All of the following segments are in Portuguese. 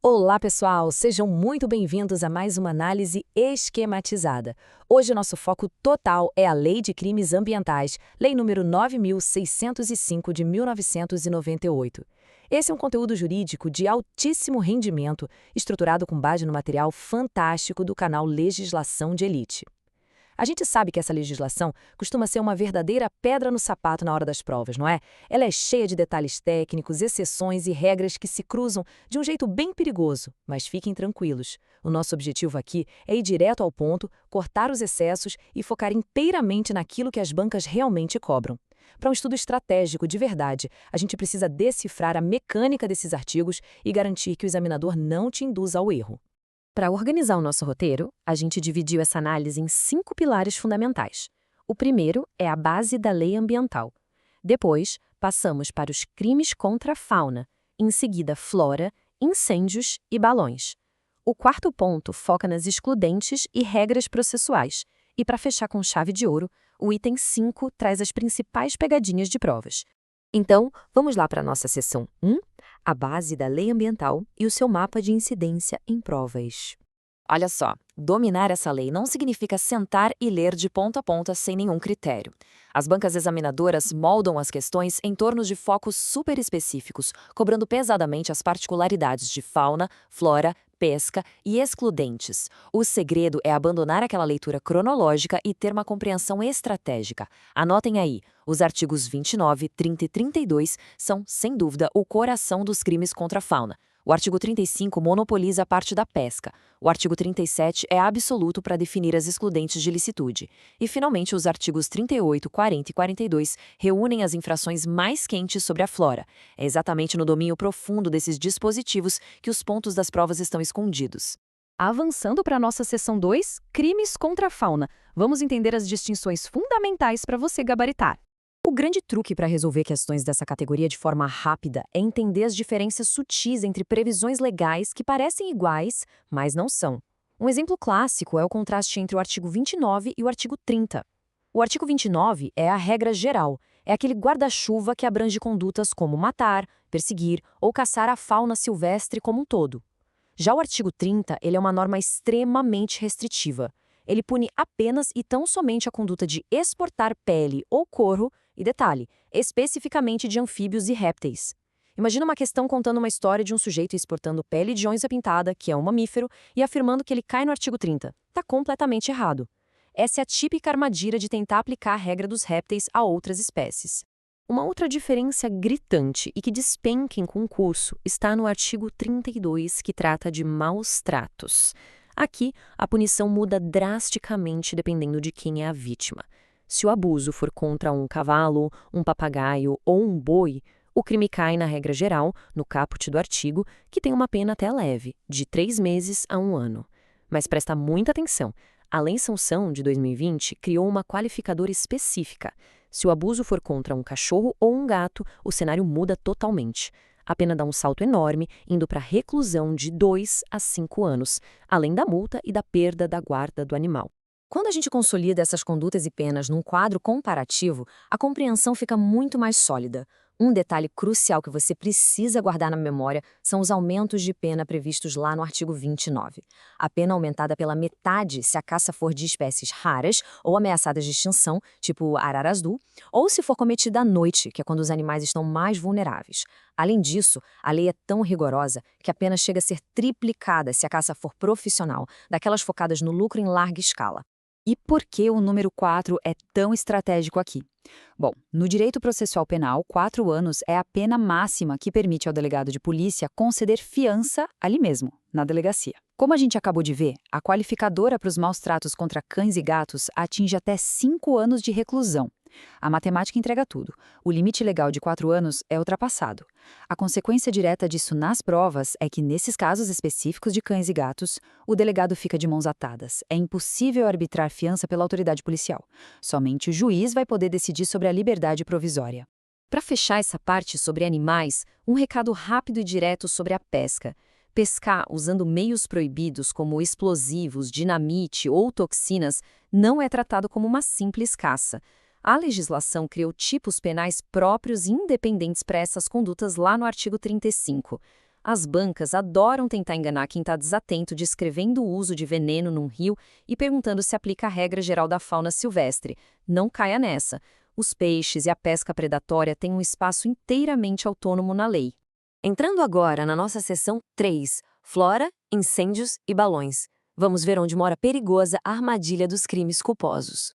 Olá, pessoal! Sejam muito bem-vindos a mais uma análise esquematizada. Hoje, nosso foco total é a Lei de Crimes Ambientais, Lei número 9.605 de 1998. Esse é um conteúdo jurídico de altíssimo rendimento, estruturado com base no material fantástico do canal Legislação de Elite. A gente sabe que essa legislação costuma ser uma verdadeira pedra no sapato na hora das provas, não é? Ela é cheia de detalhes técnicos, exceções e regras que se cruzam de um jeito bem perigoso, mas fiquem tranquilos. O nosso objetivo aqui é ir direto ao ponto, cortar os excessos e focar inteiramente naquilo que as bancas realmente cobram. Para um estudo estratégico de verdade, a gente precisa decifrar a mecânica desses artigos e garantir que o examinador não te induza ao erro. Para organizar o nosso roteiro, a gente dividiu essa análise em 5 pilares fundamentais. O primeiro é a base da lei ambiental. Depois, passamos para os crimes contra a fauna, em seguida flora, incêndios e balões. O quarto ponto foca nas excludentes e regras processuais. E para fechar com chave de ouro, o item 5 traz as principais pegadinhas de provas. Então, vamos lá para a nossa seção 1, a base da lei ambiental e o seu mapa de incidência em provas. Olha só, dominar essa lei não significa sentar e ler de ponta a ponta sem nenhum critério. As bancas examinadoras moldam as questões em torno de focos super específicos, cobrando pesadamente as particularidades de fauna, flora, pesca e excludentes. O segredo é abandonar aquela leitura cronológica e ter uma compreensão estratégica. Anotem aí, os artigos 29, 30 e 32 são, sem dúvida, o coração dos crimes contra a fauna. O artigo 35 monopoliza a parte da pesca. O artigo 37 é absoluto para definir as excludentes de licitude. E, finalmente, os artigos 38, 40 e 42 reúnem as infrações mais quentes sobre a flora. É exatamente no domínio profundo desses dispositivos que os pontos das provas estão escondidos. Avançando para a nossa seção 2, crimes contra a fauna. Vamos entender as distinções fundamentais para você gabaritar. O grande truque para resolver questões dessa categoria de forma rápida é entender as diferenças sutis entre previsões legais que parecem iguais, mas não são. Um exemplo clássico é o contraste entre o artigo 29 e o artigo 30. O artigo 29 é a regra geral, é aquele guarda-chuva que abrange condutas como matar, perseguir ou caçar a fauna silvestre como um todo. Já o artigo 30, ele é uma norma extremamente restritiva. Ele pune apenas e tão somente a conduta de exportar pele ou couro, e detalhe, especificamente de anfíbios e répteis. Imagina uma questão contando uma história de um sujeito exportando pele de onça pintada, que é um mamífero, e afirmando que ele cai no artigo 30. Está completamente errado. Essa é a típica armadilha de tentar aplicar a regra dos répteis a outras espécies. Uma outra diferença gritante e que despenca em concurso está no artigo 32, que trata de maus tratos. Aqui, a punição muda drasticamente dependendo de quem é a vítima. Se o abuso for contra um cavalo, um papagaio ou um boi, o crime cai na regra geral, no caput do artigo, que tem uma pena até leve, de 3 meses a 1 ano. Mas presta muita atenção, a Lei Sanção de 2020 criou uma qualificadora específica. Se o abuso for contra um cachorro ou um gato, o cenário muda totalmente. A pena dá um salto enorme, indo para reclusão de 2 a 5 anos, além da multa e da perda da guarda do animal. Quando a gente consolida essas condutas e penas num quadro comparativo, a compreensão fica muito mais sólida. Um detalhe crucial que você precisa guardar na memória são os aumentos de pena previstos lá no artigo 29. A pena aumentada pela metade se a caça for de espécies raras ou ameaçadas de extinção, tipo araras-du, ou se for cometida à noite, que é quando os animais estão mais vulneráveis. Além disso, a lei é tão rigorosa que a pena chega a ser triplicada se a caça for profissional, daquelas focadas no lucro em larga escala. E por que o número 4 é tão estratégico aqui? Bom, no direito processual penal, 4 anos é a pena máxima que permite ao delegado de polícia conceder fiança ali mesmo, na delegacia. Como a gente acabou de ver, a qualificadora para os maus tratos contra cães e gatos atinge até 5 anos de reclusão. A matemática entrega tudo. O limite legal de 4 anos é ultrapassado. A consequência direta disso nas provas é que, nesses casos específicos de cães e gatos, o delegado fica de mãos atadas. É impossível arbitrar fiança pela autoridade policial. Somente o juiz vai poder decidir sobre a liberdade provisória. Para fechar essa parte sobre animais, um recado rápido e direto sobre a pesca. Pescar usando meios proibidos como explosivos, dinamite ou toxinas não é tratado como uma simples caça. A legislação criou tipos penais próprios e independentes para essas condutas lá no artigo 35. As bancas adoram tentar enganar quem está desatento descrevendo o uso de veneno num rio e perguntando se aplica a regra geral da fauna silvestre. Não caia nessa. Os peixes e a pesca predatória têm um espaço inteiramente autônomo na lei. Entrando agora na nossa seção 3, Flora, Incêndios e Balões. Vamos ver onde mora a perigosa armadilha dos crimes culposos.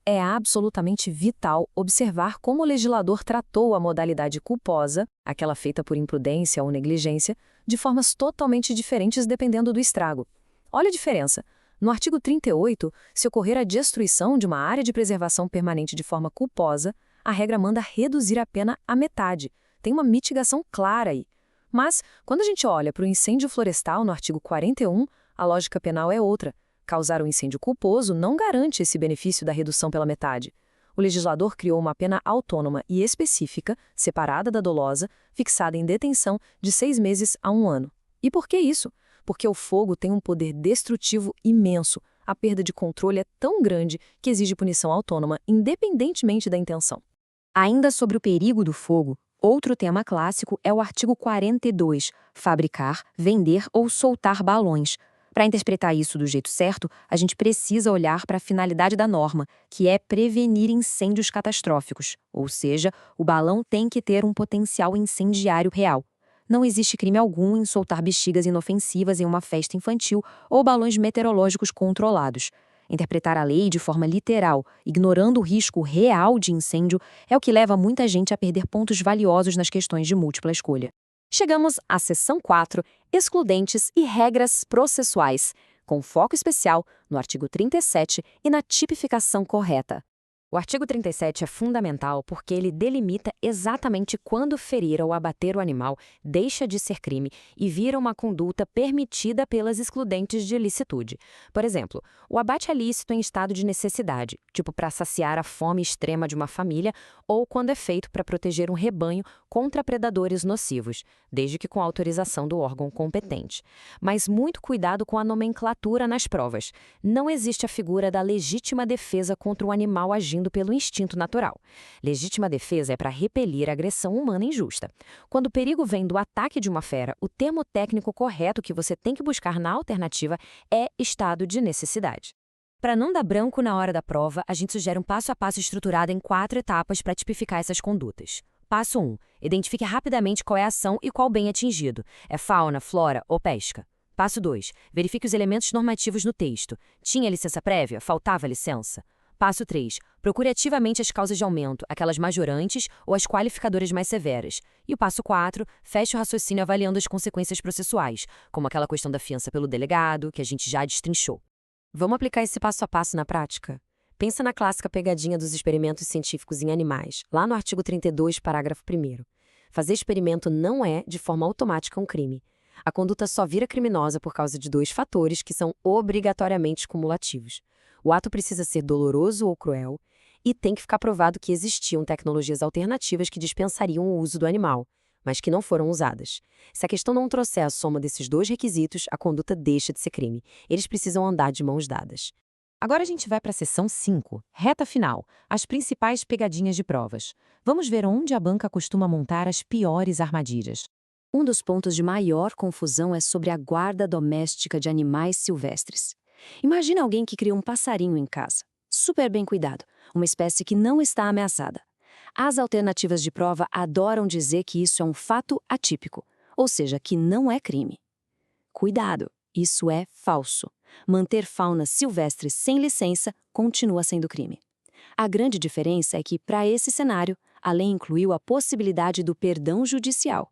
É absolutamente vital observar como o legislador tratou a modalidade culposa, aquela feita por imprudência ou negligência, de formas totalmente diferentes dependendo do estrago. Olha a diferença. No artigo 38, se ocorrer a destruição de uma área de preservação permanente de forma culposa, a regra manda reduzir a pena à metade. Tem uma mitigação clara aí. Mas, quando a gente olha para o incêndio florestal no artigo 41, a lógica penal é outra. Causar um incêndio culposo não garante esse benefício da redução pela metade. O legislador criou uma pena autônoma e específica, separada da dolosa, fixada em detenção de 6 meses a 1 ano. E por que isso? Porque o fogo tem um poder destrutivo imenso. A perda de controle é tão grande que exige punição autônoma, independentemente da intenção. Ainda sobre o perigo do fogo, outro tema clássico é o artigo 42, fabricar, vender ou soltar balões. Para interpretar isso do jeito certo, a gente precisa olhar para a finalidade da norma, que é prevenir incêndios catastróficos, ou seja, o balão tem que ter um potencial incendiário real. Não existe crime algum em soltar bexigas inofensivas em uma festa infantil ou balões meteorológicos controlados. Interpretar a lei de forma literal, ignorando o risco real de incêndio, é o que leva muita gente a perder pontos valiosos nas questões de múltipla escolha. Chegamos à seção 4, excludentes e regras processuais, com foco especial no artigo 37 e na tipificação correta. O artigo 37 é fundamental porque ele delimita exatamente quando ferir ou abater o animal deixa de ser crime e vira uma conduta permitida pelas excludentes de licitude. Por exemplo, o abate é lícito em estado de necessidade, tipo para saciar a fome extrema de uma família ou quando é feito para proteger um rebanho contra predadores nocivos, desde que com autorização do órgão competente. Mas muito cuidado com a nomenclatura nas provas. Não existe a figura da legítima defesa contra o animal agindo pelo instinto natural. Legítima defesa é para repelir a agressão humana injusta. Quando o perigo vem do ataque de uma fera, o termo técnico correto que você tem que buscar na alternativa é estado de necessidade. Para não dar branco na hora da prova, a gente sugere um passo a passo estruturado em 4 etapas para tipificar essas condutas. Passo 1. Identifique rapidamente qual é a ação e qual bem atingido. É fauna, flora ou pesca. Passo 2. Verifique os elementos normativos no texto. Tinha licença prévia? Faltava licença? Passo 3. Procure ativamente as causas de aumento, aquelas majorantes ou as qualificadoras mais severas. E o passo 4. Feche o raciocínio avaliando as consequências processuais, como aquela questão da fiança pelo delegado, que a gente já destrinchou. Vamos aplicar esse passo a passo na prática? Pensa na clássica pegadinha dos experimentos científicos em animais, lá no artigo 32, parágrafo 1º. Fazer experimento não é, de forma automática, um crime. A conduta só vira criminosa por causa de 2 fatores que são obrigatoriamente cumulativos. O ato precisa ser doloroso ou cruel e tem que ficar provado que existiam tecnologias alternativas que dispensariam o uso do animal, mas que não foram usadas. Se a questão não trouxer a soma desses 2 requisitos, a conduta deixa de ser crime. Eles precisam andar de mãos dadas. Agora a gente vai para a seção 5, reta final, as principais pegadinhas de provas. Vamos ver onde a banca costuma montar as piores armadilhas. Um dos pontos de maior confusão é sobre a guarda doméstica de animais silvestres. Imagina alguém que cria um passarinho em casa, super bem cuidado, uma espécie que não está ameaçada. As alternativas de prova adoram dizer que isso é um fato atípico, ou seja, que não é crime. Cuidado, isso é falso. Manter fauna silvestre sem licença continua sendo crime. A grande diferença é que, para esse cenário, a lei incluiu a possibilidade do perdão judicial.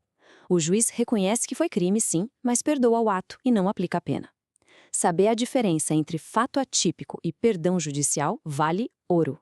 O juiz reconhece que foi crime, sim, mas perdoa o ato e não aplica a pena. Saber a diferença entre fato atípico e perdão judicial vale ouro.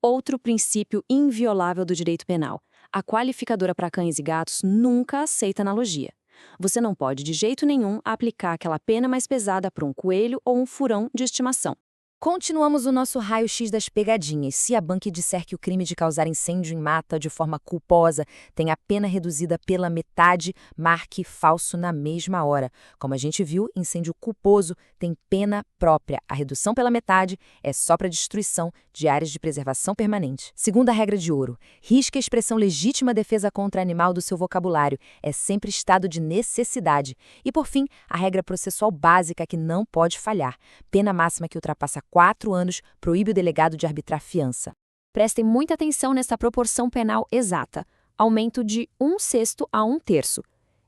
Outro princípio inviolável do direito penal: a qualificadora para cães e gatos nunca aceita analogia. Você não pode, de jeito nenhum, aplicar aquela pena mais pesada para um coelho ou um furão de estimação. Continuamos o nosso raio-x das pegadinhas. Se a banca disser que o crime de causar incêndio em mata de forma culposa tem a pena reduzida pela metade, marque falso na mesma hora. Como a gente viu, incêndio culposo tem pena própria. A redução pela metade é só para destruição de áreas de preservação permanente. Segunda regra de ouro: risque a expressão legítima defesa contra animal do seu vocabulário. É sempre estado de necessidade. E por fim, a regra processual básica que não pode falhar: pena máxima que ultrapassa 4 anos proíbe o delegado de arbitrar fiança. Prestem muita atenção nessa proporção penal exata, aumento de 1/6 a 1/3.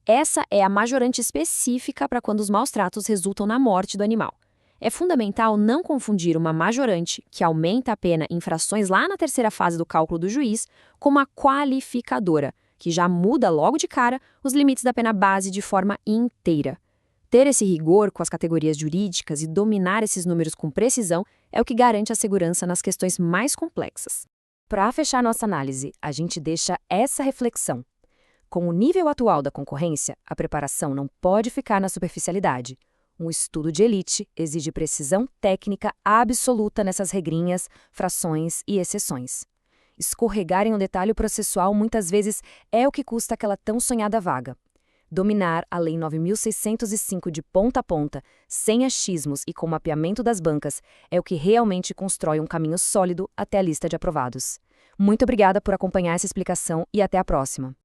Essa é a majorante específica para quando os maus-tratos resultam na morte do animal. É fundamental não confundir uma majorante, que aumenta a pena em infrações lá na terceira fase do cálculo do juiz, com uma qualificadora, que já muda logo de cara os limites da pena base de forma inteira. Ter esse rigor com as categorias jurídicas e dominar esses números com precisão é o que garante a segurança nas questões mais complexas. Para fechar nossa análise, a gente deixa essa reflexão. Com o nível atual da concorrência, a preparação não pode ficar na superficialidade. Um estudo de elite exige precisão técnica absoluta nessas regrinhas, frações e exceções. Escorregar em um detalhe processual muitas vezes é o que custa aquela tão sonhada vaga. Dominar a Lei 9.605 de ponta a ponta, sem achismos e com mapeamento das bancas, é o que realmente constrói um caminho sólido até a lista de aprovados. Muito obrigada por acompanhar essa explicação e até a próxima.